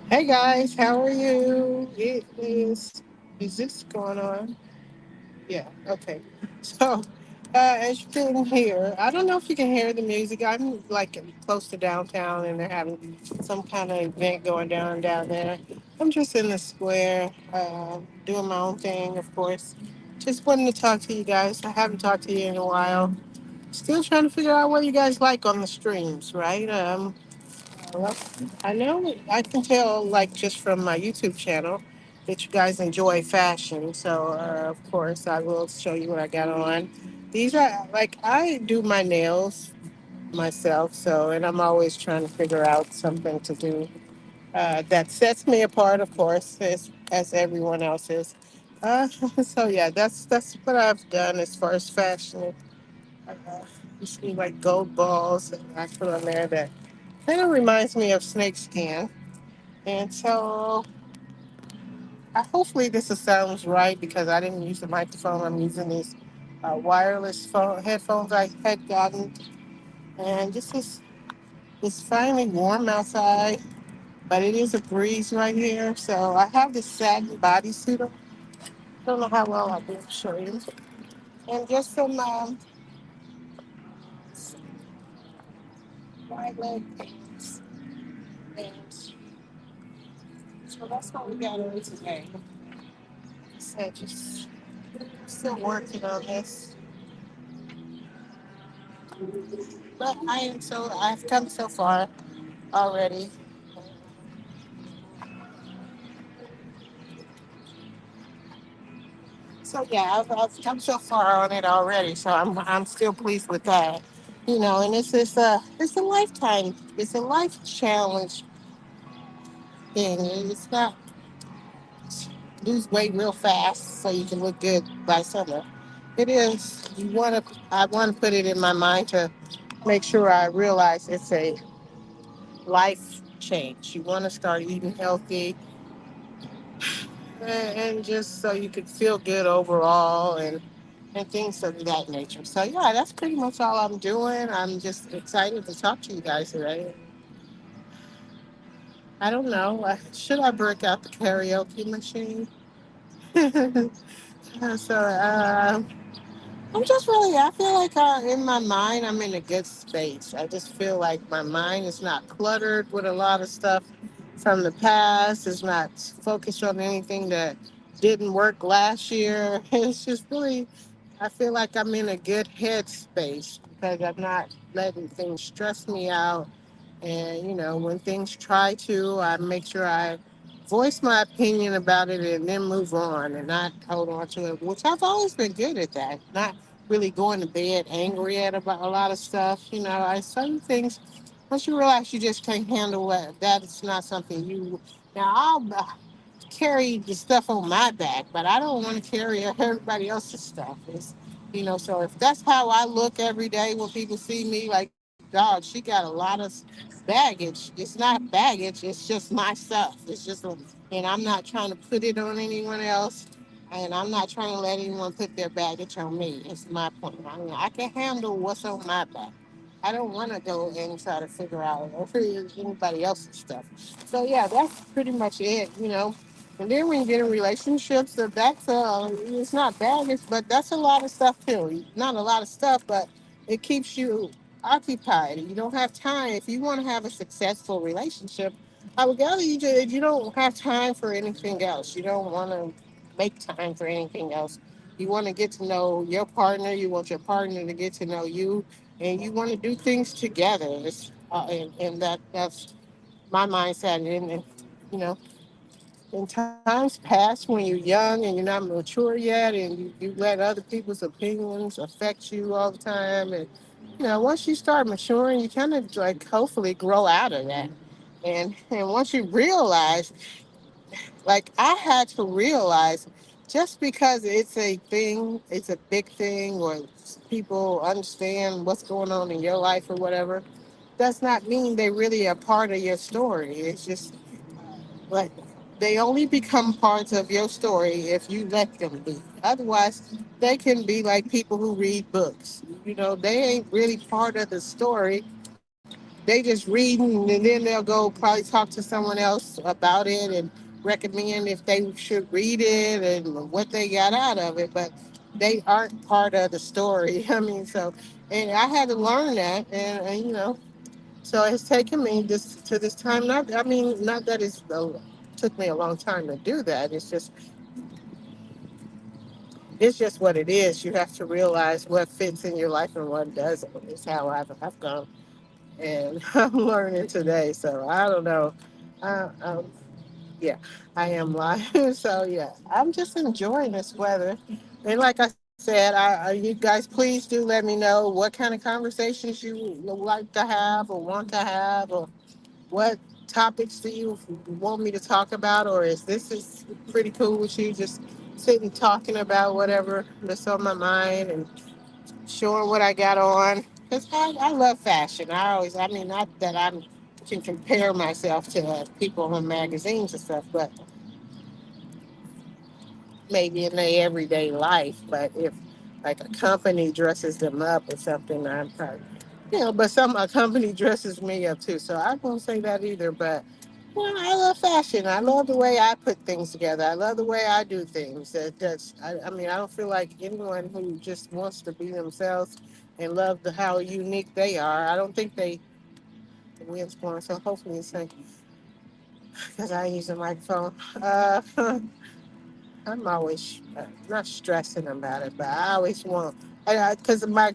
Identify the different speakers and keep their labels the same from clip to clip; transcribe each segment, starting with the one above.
Speaker 1: Hey guys, how are you? Is this going on? Yeah, okay. So, as you can hear, I don't know if you can hear the music. I'm like close to downtown and they're having some kind of event going down there. I'm just in the square, doing my own thing, of course. Just wanted to talk to you guys. I haven't talked to you in a while. Still trying to figure out what you guys like on the streams, right? Well, I know I can tell, like, just from my YouTube channel, that you guys enjoy fashion. So, of course, I will show you what I got on. These are like I do my nails myself, so and I'm always trying to figure out something to do that sets me apart, of course, as everyone else is. Uh, so yeah, that's what I've done as far as fashion. Uh, you see, like gold balls that I put on there that kind of reminds me of snake skin. And so hopefully this sounds right because I didn't use the microphone. I'm using these wireless headphones I had gotten. And it's finally warm outside, but it is a breeze right here. So I have this satin bodysuit on. I don't know how well I'll be able to show you. And just some wide leg pants. And so that's what we got on today. Like I said, just still working on this. But I've come so far already. So yeah, I've come so far on it already. So I'm still pleased with that. You know, and it's a lifetime, it's a life challenge thing. It's not lose weight real fast so you can look good by summer. It is you want to. I want to put it in my mind to make sure I realize it's a life change. You want to start eating healthy and just so you could feel good overall and things of that nature. So yeah, that's pretty much all I'm doing. I'm just excited to talk to you guys today. I don't know. Should I break out the karaoke machine? so I'm just really, I feel like in my mind, I'm in a good space. I just feel like my mind is not cluttered with a lot of stuff from the past. It's not focused on anything that didn't work last year. It's just really, I feel like I'm in a good headspace because I'm not letting things stress me out. And, you know, when things try to, I make sure I voice my opinion about it and then move on and not hold on to it, which I've always been good at that. Not really going to bed angry at about a lot of stuff. You know, I certain things, once you realize you just can't handle it, that it's not something you, now I'll carry the stuff on my back, but I don't want to carry everybody else's stuff. You know, so if that's how I look every day when people see me, like, dog, she got a lot of baggage. It's not baggage, it's just my stuff. And I'm not trying to put it on anyone else. And I'm not trying to let anyone put their baggage on me. It's my point. I mean, I can handle what's on my back. I don't want to go and try to figure out anybody else's stuff. So yeah, that's pretty much it. You know, and then when you get in relationships, that's it's not baggage, but that's a lot of stuff too. Not a lot of stuff, but it keeps you occupied. You don't have time. If you want to have a successful relationship, I would gather you don't have time for anything else. You don't want to make time for anything else. You want to get to know your partner. You want your partner to get to know you, and you want to do things together. And that's my mindset. And you know, in times past when you're young and you're not mature yet and you let other people's opinions affect you all the time and you know once you start maturing you kind of like hopefully grow out of that and once you realize like I had to realize just because it's a thing it's a big thing or people understand what's going on in your life or whatever does not mean they really are part of your story. It's just but they only become parts of your story if you let them be. Otherwise, they can be like people who read books. You know, they ain't really part of the story. they just reading, and then they'll go probably talk to someone else about it and recommend if they should read it and what they got out of it. But they aren't part of the story. I mean, so and I had to learn that, and so it's taken me this to this time. Not, I mean, not that took me a long time to do that. It's just what it is. You have to realize what fits in your life and what doesn't. It's how I've gone, and I'm learning today. So I don't know. Um, yeah, I am lying. So yeah, I'm just enjoying this weather. And like I said, you guys please do let me know what kind of conversations you like to have or want to have, or what topics do you want me to talk about, or is pretty cool with you just sitting talking about whatever that's on my mind and showing what I got on? Because I love fashion. I mean, not that I can compare myself to people in magazines and stuff, but maybe in their everyday life. But if like a company dresses them up or something, I'm probably, but some a company dresses me up too. So I won't say that either. But I love fashion. I love the way I put things together. I love the way I do things. I mean, I don't feel like anyone who just wants to be themselves and love how unique they are. I don't think the wind's blowing. So hopefully it's like, because I use a microphone. I'm always not stressing about it, but I always want, because my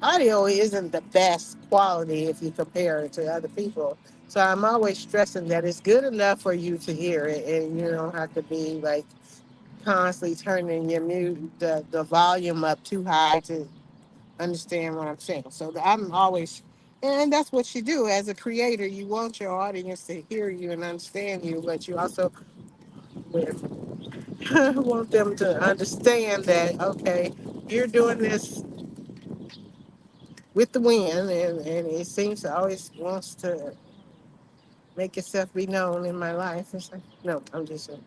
Speaker 1: audio isn't the best quality if you compare it to other people. So I'm always stressing that it's good enough for you to hear it, and you don't have to be like constantly turning the volume up too high to understand what I'm saying. So I'm always, and that's what you do as a creator. You want your audience to hear you and understand you, but you also want them to understand that, okay, you're doing this with the wind, and it seems to always wants to make itself be known in my life. It's like, no, I'm just saying.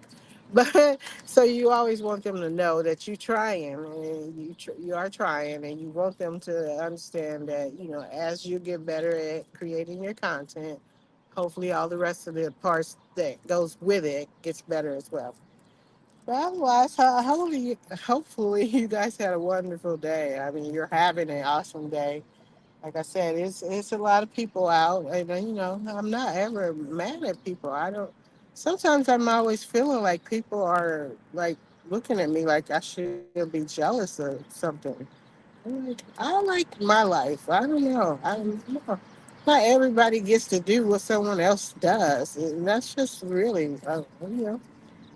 Speaker 1: But so you always want them to know that you're trying, and you are trying, and you want them to understand that, as you get better at creating your content, hopefully all the rest of the parts that goes with it gets better as well. But otherwise, hopefully you guys had a wonderful day. I mean, you're having an awesome day. Like I said, it's a lot of people out, and I'm not ever mad at people. I don't. Sometimes I'm always feeling like people are like looking at me like I should be jealous of something. I'm like, I like my life. I don't know. I don't know. Not everybody gets to do what someone else does, and that's just really,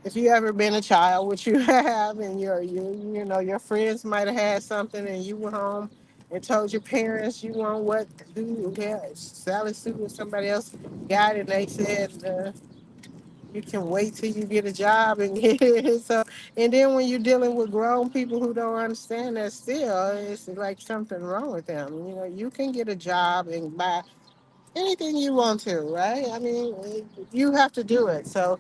Speaker 1: if you ever been a child, which you have, and your friends might have had something, and you went home and told your parents you want what who had Sally Sue or somebody else got it, and they said you can wait till you get a job and get it. So, and then when you're dealing with grown people who don't understand that, still, it's like something wrong with them. You can get a job and buy anything you want to, right? I mean, you have to do it. So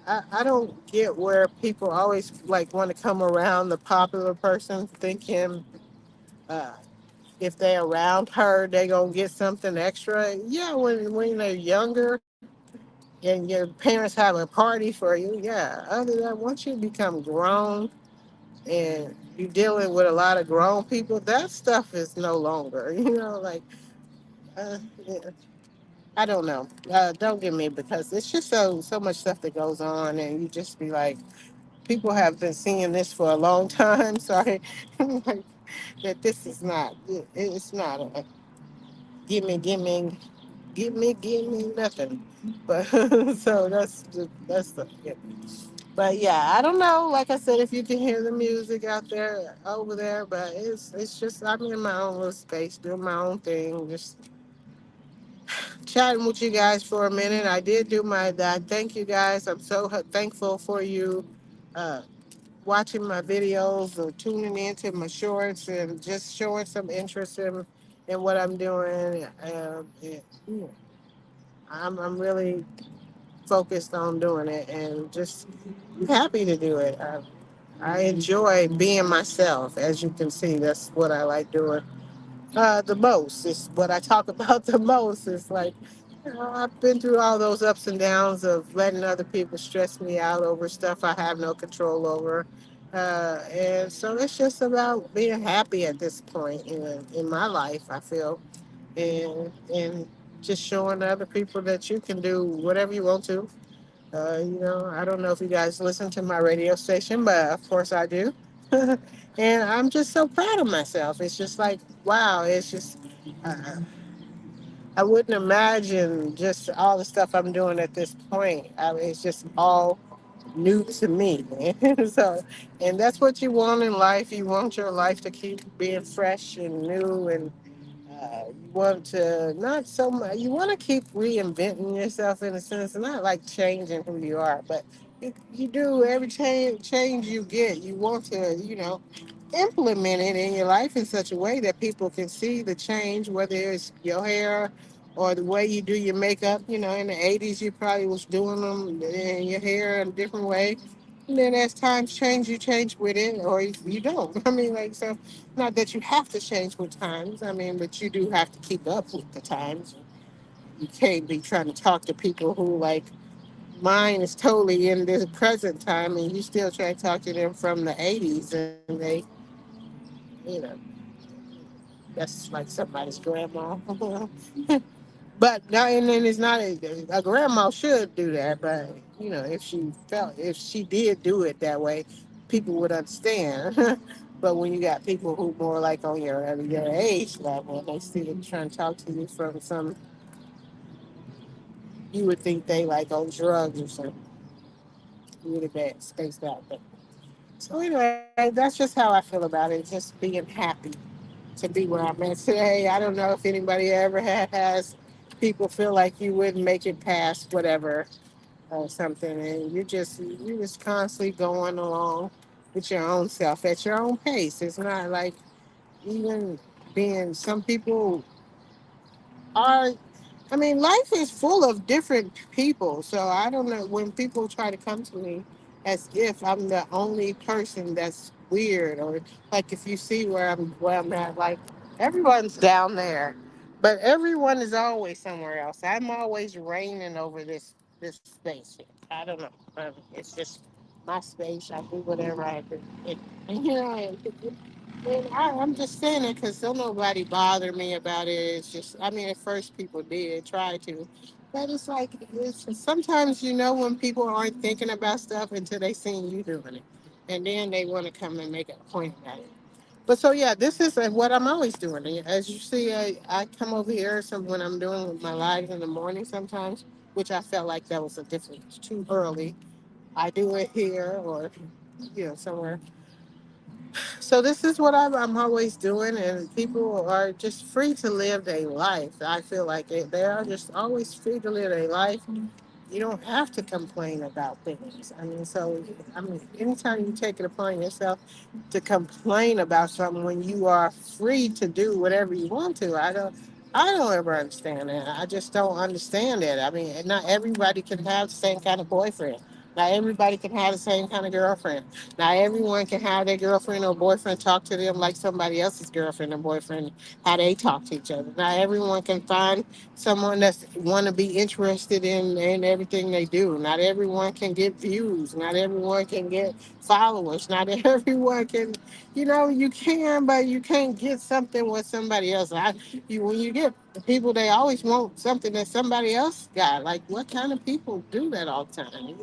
Speaker 1: I don't get where people always like want to come around the popular person thinking uh, if they're around her, they're going to get something extra. Yeah, when they're younger and your parents have a party for you, yeah. Other than that, once you become grown and you're dealing with a lot of grown people, that stuff is no longer, like, yeah, I don't know. Don't get me, because it's just so much stuff that goes on, and you just be like, people have been seeing this for a long time. Sorry, like, that this is not. It's not a gimme nothing. But so that's the. Yeah. But yeah, I don't know. Like I said, if you can hear the music out there over there, but it's just I'm in my own little space, doing my own thing, just chatting with you guys for a minute. I did do my that. Thank you guys. I'm so thankful for you. Uh, Watching my videos or tuning into my shorts and just showing some interest in what I'm doing. Yeah, I'm really focused on doing it, and just happy to do it. I enjoy being myself. As you can see, that's what I like doing. The most. It's what I talk about the most. It's like, I've been through all those ups and downs of letting other people stress me out over stuff I have no control over. And so it's just about being happy at this point in my life, I feel. And just showing other people that you can do whatever you want to. I don't know if you guys listen to my radio station, but of course I do. And I'm just so proud of myself. It's just like, wow, it's just, uh, I wouldn't imagine just all the stuff I'm doing at this point. I mean, it's just all new to me. So, and that's what you want in life. You want your life to keep being fresh and new, and you want to not so much. You want to keep reinventing yourself in a sense, not like changing who you are, but you do every change you get. You want to, implement it in your life in such a way that people can see the change, whether it's your hair or the way you do your makeup. In the 80s, you probably was doing them in your hair in a different way. And then as times change, you change with it, or you don't. I mean, like, so not that you have to change with times. I mean, but you do have to keep up with the times. You can't be trying to talk to people who, like, mine is totally in this present time, and you still try to talk to them from the 80s, and you know, that's like somebody's grandma. But no, and then it's not a grandma should do that, but if she did do it that way, people would understand. But when you got people who more like on your age level, and they still trying to talk to you from some, you would think they like on drugs or something. Really bad, spaced out. But so anyway, that's just how I feel about it. Just being happy to be where I'm at today. I don't know if anybody ever has people feel like you wouldn't make it past whatever or something, and you just constantly going along with your own self at your own pace. It's not like even being some people are. I mean, life is full of different people. So I don't know when people try to come to me as if I'm the only person that's weird, or like if you see where I'm at, like everyone's down there, but everyone is always somewhere else. I'm always reigning over this space here. I don't know. It's just my space. I do whatever I do. And here I am. And I'm just saying it because don't nobody bother me about it. It's just, I mean, at first people did try to, but it's like sometimes when people aren't thinking about stuff until they seen you doing it, and then they want to come and make a point about it. But so yeah, this is what I'm always doing. As you see, I come over here some when I'm doing my lives in the morning sometimes, which I felt like that was a different too early. I do it here or somewhere. So this is what I'm always doing, and people are just free to live their life. I feel like they are just always free to live their life. You don't have to complain about things. I mean, anytime you take it upon yourself to complain about something when you are free to do whatever you want to, I don't ever understand that. I just don't understand that. I mean, not everybody can have the same kind of boyfriend. Not everybody can have the same kind of girlfriend. Not everyone can have their girlfriend or boyfriend talk to them like somebody else's girlfriend or boyfriend, how they talk to each other. Not everyone can find someone that's want to be interested in everything they do. Not everyone can get views. Not everyone can get followers. Not everyone can, you can, but you can't get something with somebody else. When you get the people, they always want something that somebody else got. Like, what kind of people do that all the time?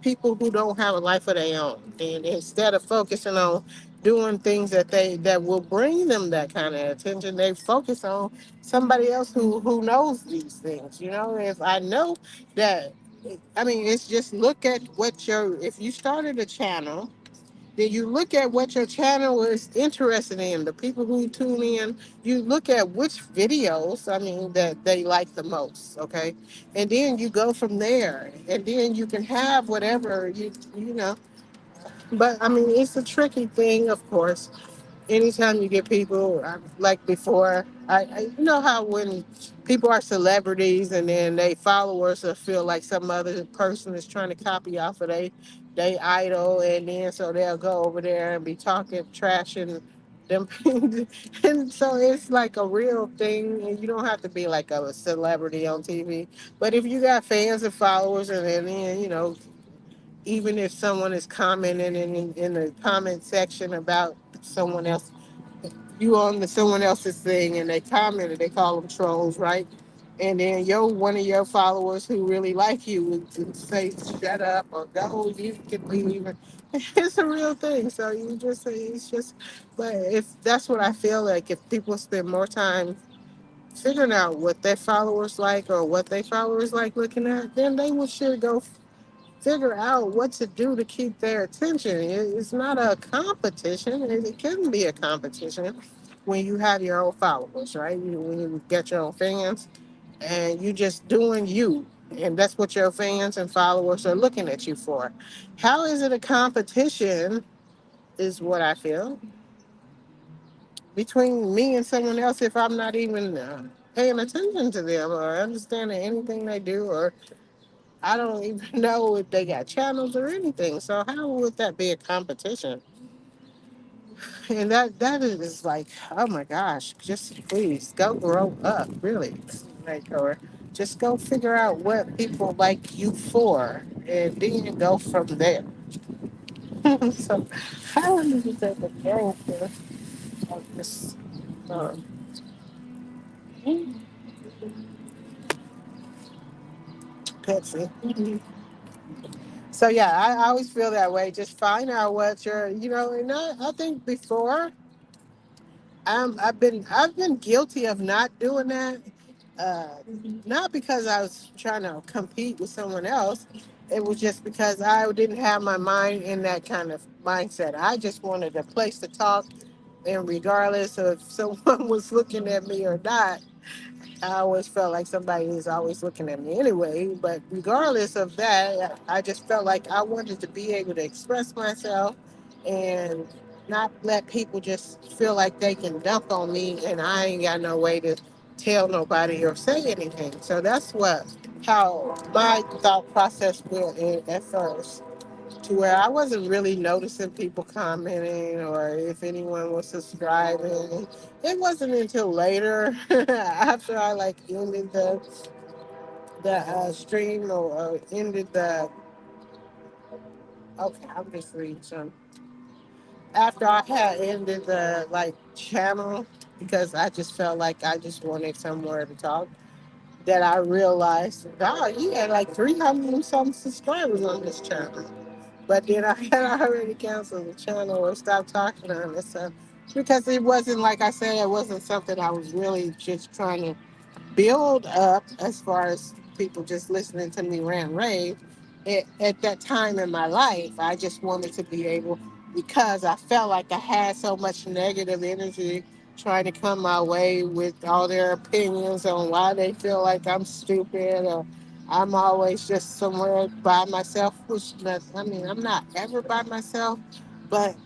Speaker 1: People who don't have a life of their own, and instead of focusing on doing things that will bring them that kind of attention, they focus on somebody else who knows these things. If I know that, I mean, it's just look at if you started a channel, then you look at what your channel is interested in, the people who tune in, you look at which videos, I mean, that they like the most, okay? And then you go from there, and then you can have whatever but I mean, it's a tricky thing, of course. Anytime you get people like before, you know how when people are celebrities and then they followers will feel like some other person is trying to copy off of they idol, and then so they'll go over there and be talking trash Them, and so it's like a real thing, and you don't have to be like a celebrity on TV. But if you got fans and followers, and then even if someone is commenting in the comment section about someone else, you on the someone else's thing, and they commented, they call them trolls, right? And then one of your followers who really like you would say, "Shut up," or "Go, you can leave." It's a real thing. So you just say it's just. But if that's what I feel like, if people spend more time figuring out what their followers like or what their followers like looking at, then they will sure go figure out what to do to keep their attention. It's not a competition. It can be a competition when you have your own followers, right? When you get your own fans and you just doing you. And that's what your fans and followers are looking at you for. How is it a competition, is what I feel, between me and someone else if I'm not even paying attention to them or understanding anything they do, or I don't even know if they got channels or anything. So how would that be a competition? And that is like, oh my gosh, just please go grow up, really. Like, or just go figure out what people like you for, and then you go from there. So how do you take a character of this um, Pepsi? So yeah, I always feel that way. Just find out what and I think before I've been guilty of not doing that. Uh, Not because I was trying to compete with someone else. It was just because I didn't have my mind in that kind of mindset. I just wanted a place to talk, and regardless of if someone was looking at me or not, I always felt like somebody is always looking at me anyway. But regardless of that, I just felt like I wanted to be able to express myself and not let people just feel like they can dump on me and I ain't got no way to tell nobody or say anything. So that's how my thought process went at first, to where I wasn't really noticing people commenting or if anyone was subscribing. It wasn't until later, after I like ended the stream, or ended the. Okay, I'm just reading some. After I had ended the like channel, because I just felt like I just wanted somewhere to talk, that I realized, wow, you had like 300 and some subscribers on this channel. But then I had already canceled the channel or stopped talking on it. So because it wasn't, like I said, it wasn't something I was really just trying to build up as far as people just listening to me rant rave. At that time in my life, I just wanted to be able, because I felt like I had so much negative energy trying to come my way with all their opinions on why they feel like I'm stupid, or I'm always just somewhere by myself, which I mean, I'm not ever by myself, but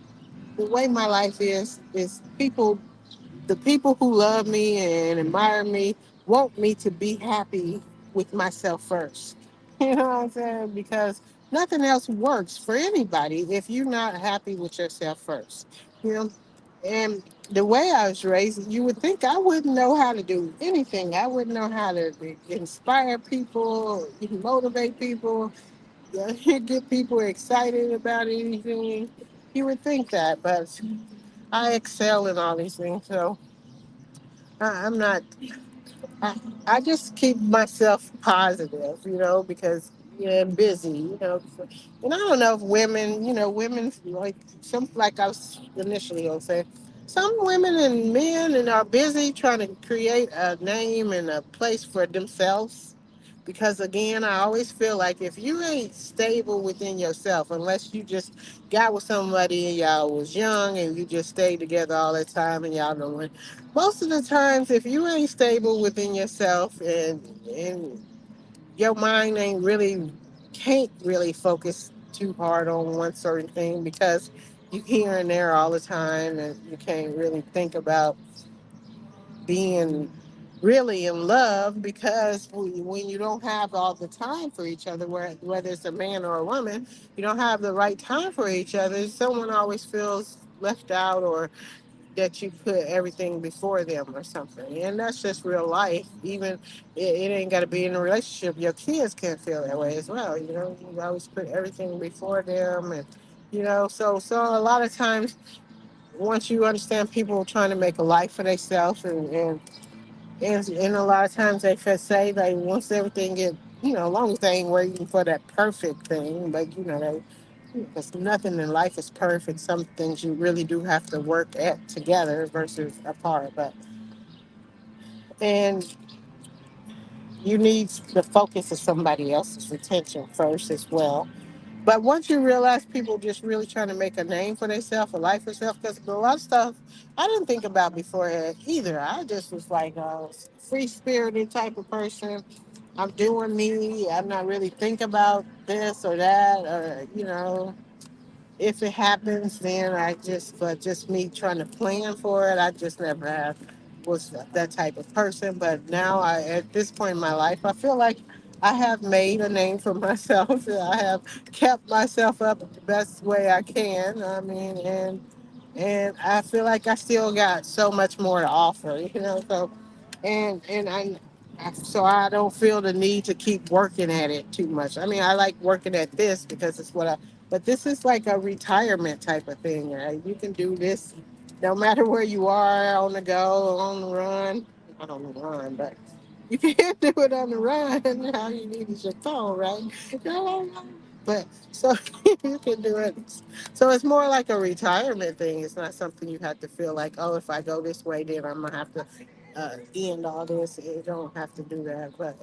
Speaker 1: the way my life is the people who love me and admire me want me to be happy with myself first. You know what I'm saying? Because nothing else works for anybody if you're not happy with yourself first. You know? And the way I was raised, you would think I wouldn't know how to do anything. I wouldn't know how to inspire people, motivate people, get people excited about anything. You would think that, but I excel in all these things. So I'm not. I, I just keep myself positive, because I'm busy, And I don't know if women, women like like I was initially gonna say, some women and men and are busy trying to create a name and a place for themselves. Because again, I always feel like if you ain't stable within yourself, unless you just got with somebody and y'all was young and you just stayed together all the time and y'all know, most of the times if you ain't stable within yourself, and your mind ain't really, can't really focus too hard on one certain thing, because you here and there all the time and you can't really think about being really in love, because when you don't have all the time for each other, whether it's a man or a woman, you don't have the right time for each other, someone always feels left out, or that you put everything before them or something. And that's just real life. Even it ain't got to be in a relationship. Your kids can feel that way as well. You know, you always put everything before them, and so a lot of times once you understand people trying to make a life for themselves, and a lot of times they could say like once everything get as long as they ain't waiting for that perfect thing, but they because nothing in life is perfect. Some things you really do have to work at together versus apart. And you need the focus of somebody else's attention first as well. But once you realize people just really trying to make a name for themselves, a life for themselves, because a lot of stuff I didn't think about before either. I just was like a free spirited type of person. I'm doing me. I'm not really thinking about this or that, or if it happens, then but just me trying to plan for it. I just never have was that type of person. But now, at this point in my life, I feel like I have made a name for myself. I have kept myself up the best way I can. I mean, and I feel like I still got so much more to offer. So so I don't feel the need to keep working at it too much. I mean, I like working at this because it's but this is like a retirement type of thing. You can do this no matter where you are, on the go, on the run. Not on the run, but you can do it on the run. All you need is your phone, right? But so you can do it. So it's more like a retirement thing. It's not something you have to feel like, oh, if I go this way, then I'm gonna have to end all this. You don't have to do that, but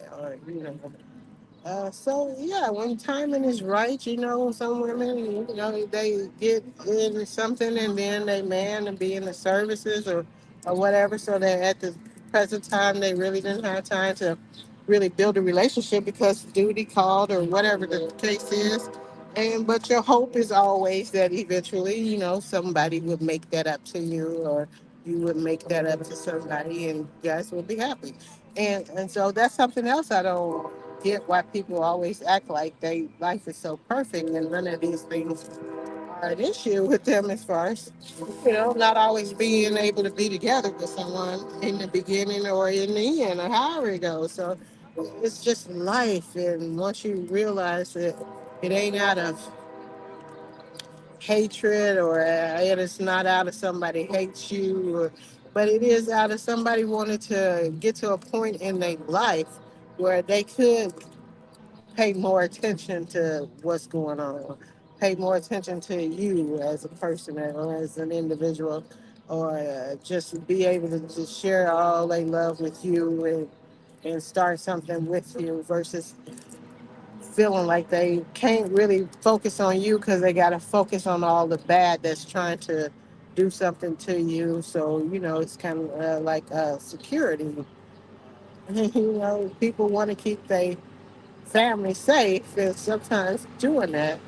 Speaker 1: or so yeah, when timing is right, some women, they get in something and then they man and be in the services or whatever. So that at the present time, they really didn't have time to really build a relationship because duty called or whatever the case is. But your hope is always that eventually, somebody would make that up to you, or you would make that up to somebody, and you guys will be happy. And so that's something else I don't get why people always act like they life is so perfect and none of these things are an issue with them as far as not always being able to be together with someone in the beginning or in the end or however it goes. So it's just life, and once you realize that it ain't out of hatred or it is not out of somebody hates you but it is out of somebody wanting to get to a point in their life where they could pay more attention to what's going on, pay more attention to you as a person or as an individual, or just be able to just share all they love with you and start something with you versus feeling like they can't really focus on you because they got to focus on all the bad that's trying to do something to you. So, it's kind of like security. People want to keep their family safe, and sometimes doing that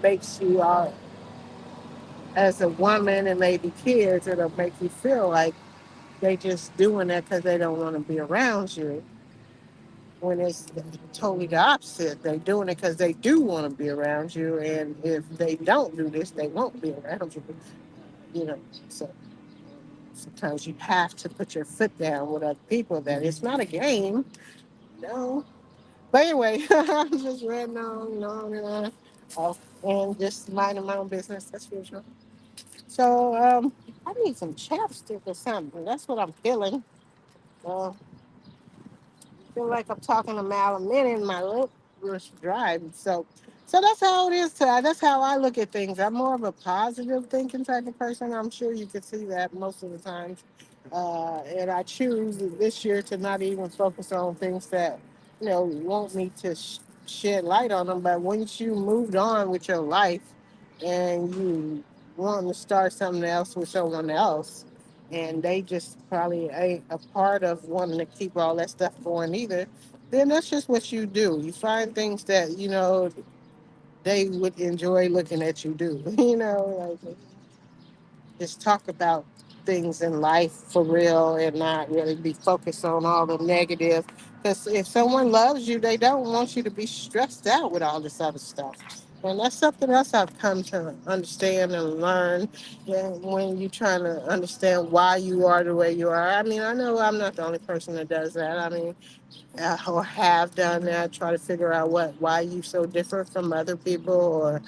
Speaker 1: makes you, as a woman and maybe kids, it'll make you feel like they just doing that because they don't want to be around you. When it's totally the opposite, they're doing it because they do want to be around you, and if they don't do this, they won't be around you. You know, so sometimes you have to put your foot down with other people. That it's not a game, no. But anyway, I'm just ranting on and on. And just minding my own business as usual. So I need some chapstick or something. That's what I'm feeling. Uh, feel like I'm talking a mile a minute and my lip was dry. So that's how it is today. That's how I look at things. I'm more of a positive thinking type of person. I'm sure you can see that most of the times. And I choose this year to not even focus on things that, want me to shed light on them. But once you moved on with your life and you want to start something else with someone else, and they just probably ain't a part of wanting to keep all that stuff going either, then that's just what you do. You find things that, they would enjoy looking at you do. Like just talk about things in life for real and not really be focused on all the negative. Because if someone loves you, they don't want you to be stressed out with all this other stuff. And that's something else I've come to understand and learn, when you're trying to understand why you are the way you are. I mean, I know I'm not the only person that does that. I mean, or have done that, try to figure out why you so different from other people, or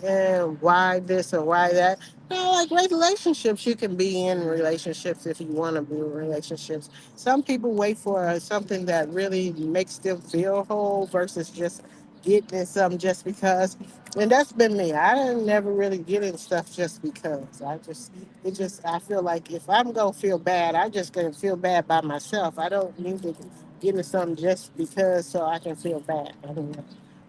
Speaker 1: and why this or why that. Like relationships, you can be in relationships if you want to be in relationships. Some people wait for something that really makes them feel whole versus just getting in something just because. And that's been me. I didn't never really get in stuff just because. I feel like if I'm gonna feel bad, I just gonna feel bad by myself. I don't need to get into something just because so I can feel bad. I mean,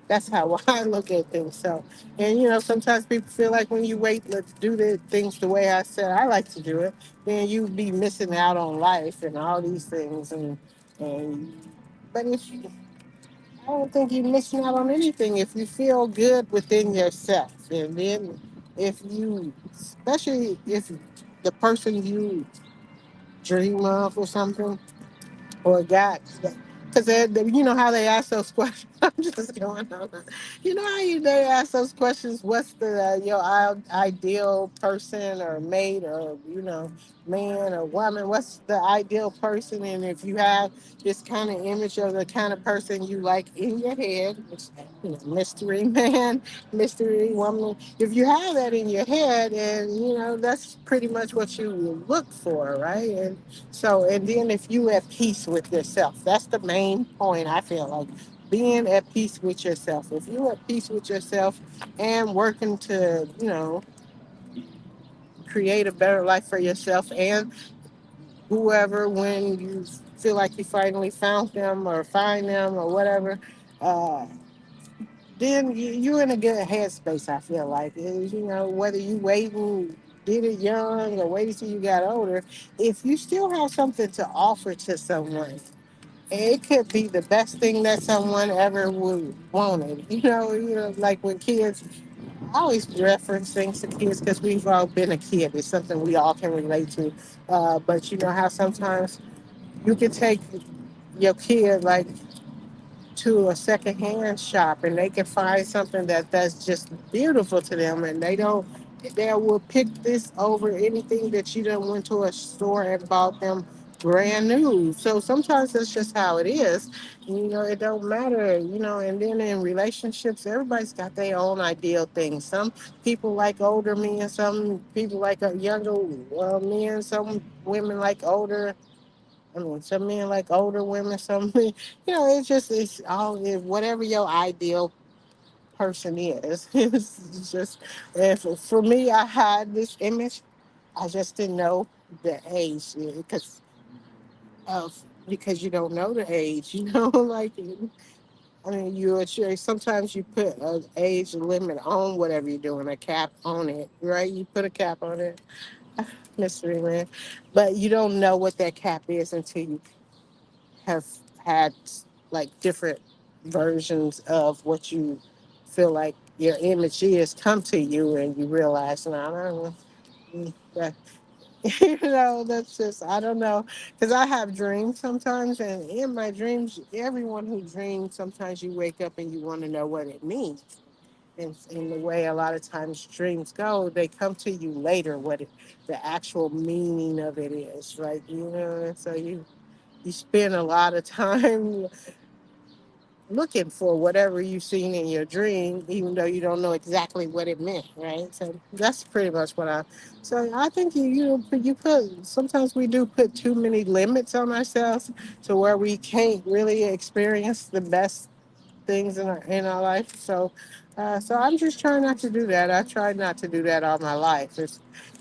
Speaker 1: that's how I look at things. So, and sometimes people feel like when you wait to do the things the way I said I like to do it, then you be missing out on life and all these things. And but if you, I don't think you're missing out on anything if you feel good within yourself. And then if you, especially if the person you dream of or something, or got, because you know how they ask those questions. I'm just going on. You know how they ask those questions. What's the your ideal person or mate, or man or woman? What's the ideal person? And if you have this kind of image of the kind of person you like in your head, which, mystery man, mystery woman. If you have that in your head, and that's pretty much what you look for, right? So, and then if you at peace with yourself, that's the main point. I feel like being at peace with yourself. If you're at peace with yourself and working to, create a better life for yourself and whoever, when you feel like you finally found them or find them or whatever, uh, then you're in a good headspace. I feel like, whether you wait and did it young or waited till you got older, if you still have something to offer to someone, it could be the best thing that someone ever would wanted. Like when kids, I always reference things to kids because we've all been a kid. It's something we all can relate to. But you know how sometimes you can take your kid like to a secondhand shop and they can find something that's just beautiful to them, and they will pick this over anything that you done went to a store and bought them brand new. So sometimes that's just how it is. It don't matter, and then in relationships, everybody's got their own ideal things. Some people like older men, some people like younger men, some women like older. I mean, some men like older women. Some, it's all whatever your ideal person is. It's just, if for me, I had this image. I just didn't know the age of because you don't know the age. Like, I mean, sometimes you put an age limit on whatever you're doing, a cap on it, right? You put a cap on it, mystery man, but you don't know what that cap is until you have had like different versions of what you feel like your image is come to you, and you realize, no, I don't know. That, that's just, I don't know. Because I have dreams sometimes, and in my dreams, everyone who dreams, sometimes you wake up and you want to know what it means. And in the way a lot of times dreams go, they come to you later, the actual meaning of it is, right? And so you spend a lot of time looking for whatever you've seen in your dream, even though you don't know exactly what it meant, right? So that's pretty much what I. So I think you put, sometimes we do put too many limits on ourselves to where we can't really experience the best things in our life. So I'm just trying not to do that. I tried not to do that all my life.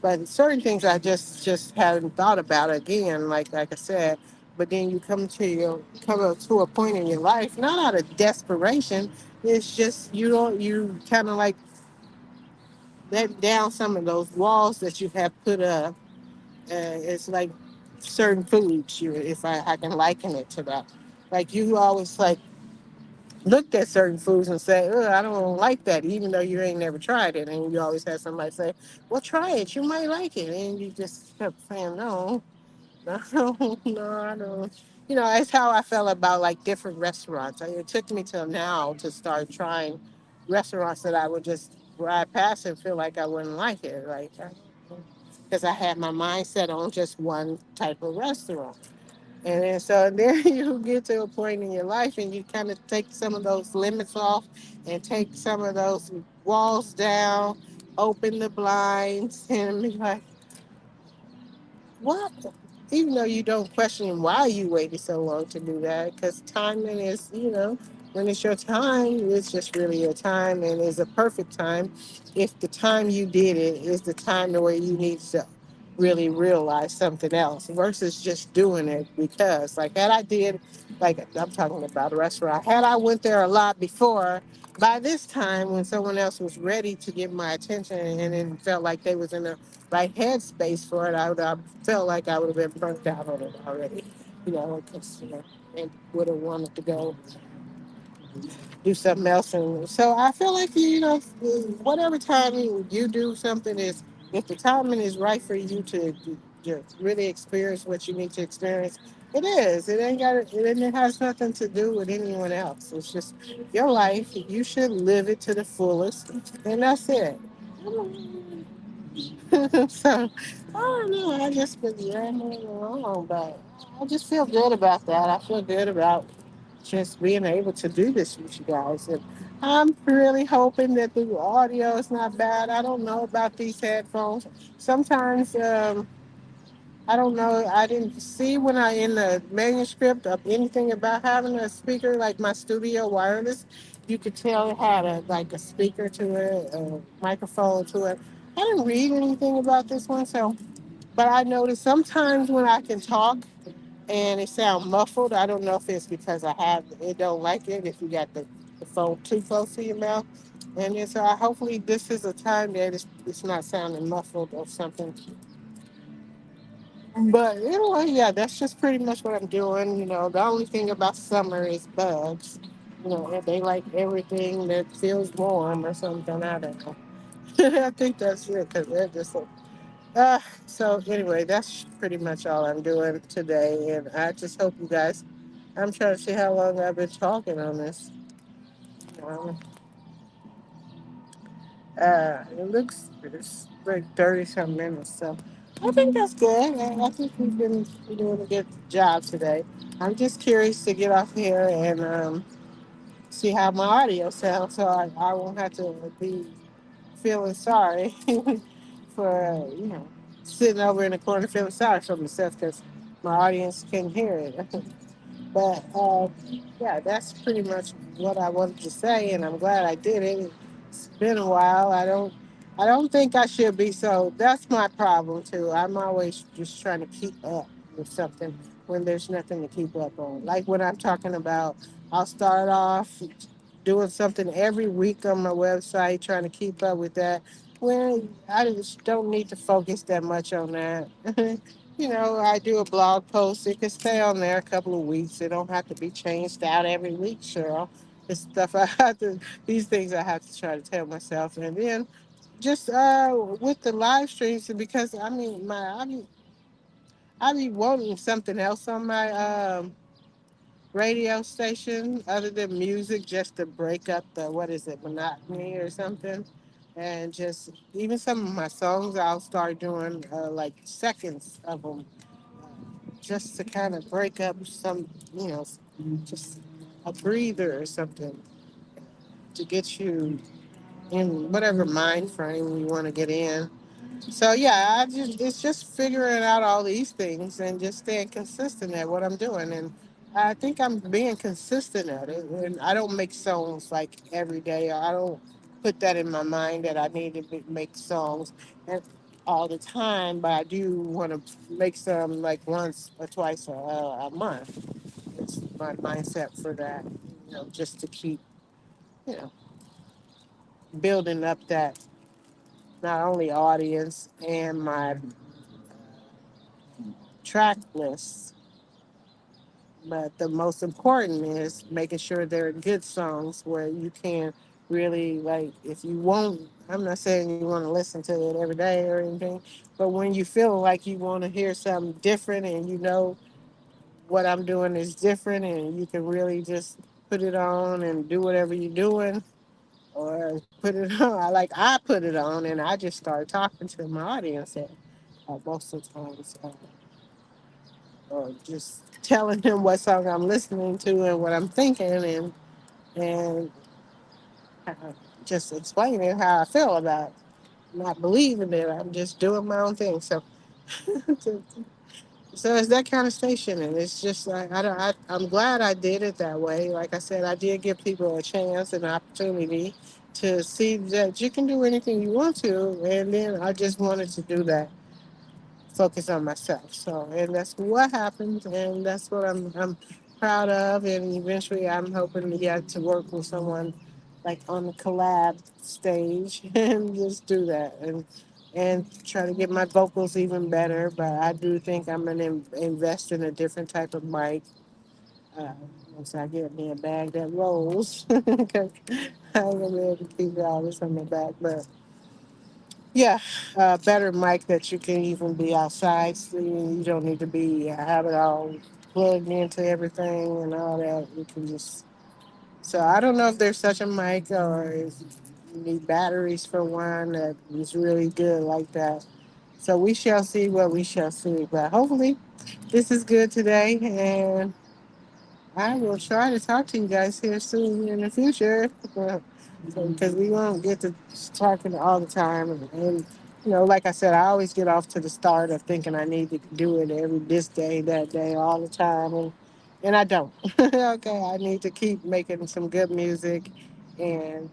Speaker 1: But certain things I just hadn't thought about again. Like I said. But then you come up to a point in your life, not out of desperation. It's just you kind of like let down some of those walls that you have put up. It's like certain foods. If I can liken it to that, like you always like looked at certain foods and say, "Ugh, I don't like that," even though you ain't never tried it. And you always have somebody say, "Well, try it. You might like it." And you just kept saying, "No, no, no, I don't." it's how I felt about like different restaurants. It took me till now to start trying restaurants that I would just ride past and feel like I wouldn't like it, like because I had my mindset on just one type of restaurant. And then so then you get to a point in your life and you kind of take some of those limits off and take some of those walls down, open the blinds, and be like, what? Even though you don't question why you waited so long to do that, because timing is, when it's your time, it's just really your time and it's a perfect time if the time you did it is the time to where you need to really realize something else versus just doing it because like had I did like I'm talking about a restaurant, had I went there a lot before, by this time when someone else was ready to get my attention and then felt like they was in the right headspace for it, I felt like I would have been burnt out on it already, because and would have wanted to go do something else. And so I feel like whatever time you do something is, if the timing is right for you to really experience what you need to experience, it is. It ain't got. It has nothing to do with anyone else. It's just your life. You should live it to the fullest, and that's it. So I don't know. I just been rambling along, but I just feel good about that. I feel good about just being able to do this with you guys. And I'm really hoping that the audio is not bad. I don't know about these headphones. Sometimes I don't know. I didn't see when I in the manuscript of anything about having a speaker like my studio wireless. You could tell it had a speaker to it, a microphone to it. I didn't read anything about this one, so but I noticed sometimes when I can talk and it sound muffled. I don't know if it's because I have it don't like it if you got the phone too close to your mouth. And then so hopefully this is a time that it's not sounding muffled or something. But anyway, yeah, that's just pretty much what I'm doing. The only thing about summer is bugs. And they like everything that feels warm or something. I don't know. I think that's it because they're just like, so anyway, that's pretty much all I'm doing today. And I just hope you guys, I'm trying to see how long I've been talking on this. Um, it looks it's like 30 some minutes. So I think that's good. I think we've been doing a good job today. I'm just curious to get off here and see how my audio sounds so I won't have to be feeling sorry for, sitting over in the corner feeling sorry for myself because my audience can hear it. But yeah, that's pretty much what I wanted to say, and I'm glad I did it. It's been a while. I don't think I should be so. That's my problem too. I'm always just trying to keep up with something when there's nothing to keep up on. Like when I'm talking about, I'll start off doing something every week on my website, trying to keep up with that. When I just don't need to focus that much on that. I do a blog post. It can stay on there a couple of weeks. It don't have to be changed out every week, Cheryl. It's stuff I have to, these things I have to try to tell myself. And then just with the live streams, because I mean, I be wanting something else on my radio station other than music, just to break up the, what is it, monotony or something. And just even some of my songs, I'll start doing like seconds of them just to kind of break up some, just a breather or something to get you in whatever mind frame you want to get in. So yeah, it's just figuring out all these things and just staying consistent at what I'm doing. And I think I'm being consistent at it. And I don't make songs like every day. I don't put that in my mind that I need to make songs and all the time. But I do want to make some like once or twice a month. It's my mindset for that. Just to keep you know building up that not only audience and my track lists, but the most important is making sure they're good songs where you can really like if you won't I'm not saying you want to listen to it every day or anything, but when you feel like you want to hear something different and what I'm doing is different and you can really just put it on and do whatever you're doing or put it on. Like I put it on and I just start talking to my audience most of the times. Or just telling him what song I'm listening to and what I'm thinking and uh, just explaining how I feel about it. Not believing it. I'm just doing my own thing. So so it's that kind of station, and it's just like I don't. I'm glad I did it that way. Like I said, I did give people a chance and an opportunity to see that you can do anything you want to, and then I just wanted to do that, focus on myself. So, and that's what happened, and that's what I'm proud of. And eventually, I'm hoping to get to work with someone like on the collab stage and just do that and try to get my vocals even better. But I do think I'm gonna invest in a different type of mic. Uh, Once I get me a bag that rolls, 'cause I ain't gonna be able to keep all this on my back, but yeah, better mic that you can even be outside. So you don't need to be have it all plugged into everything and all that. You can just. So I don't know if there's such a mic or if you need batteries for one that is really good like that. So we shall see what we shall see. But hopefully this is good today, and I will try to talk to you guys here soon in the future. Because we won't get to talking all the time. Like I said, I always get off to the start of thinking I need to do it every this day, that day, all the time. And I don't. Okay, I need to keep making some good music and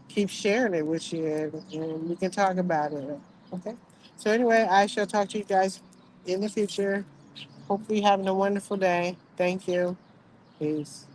Speaker 1: keep sharing it with you, and we can talk about it. Okay. So, anyway, I shall talk to you guys in the future. Hope you're having a wonderful day. Thank you. Peace.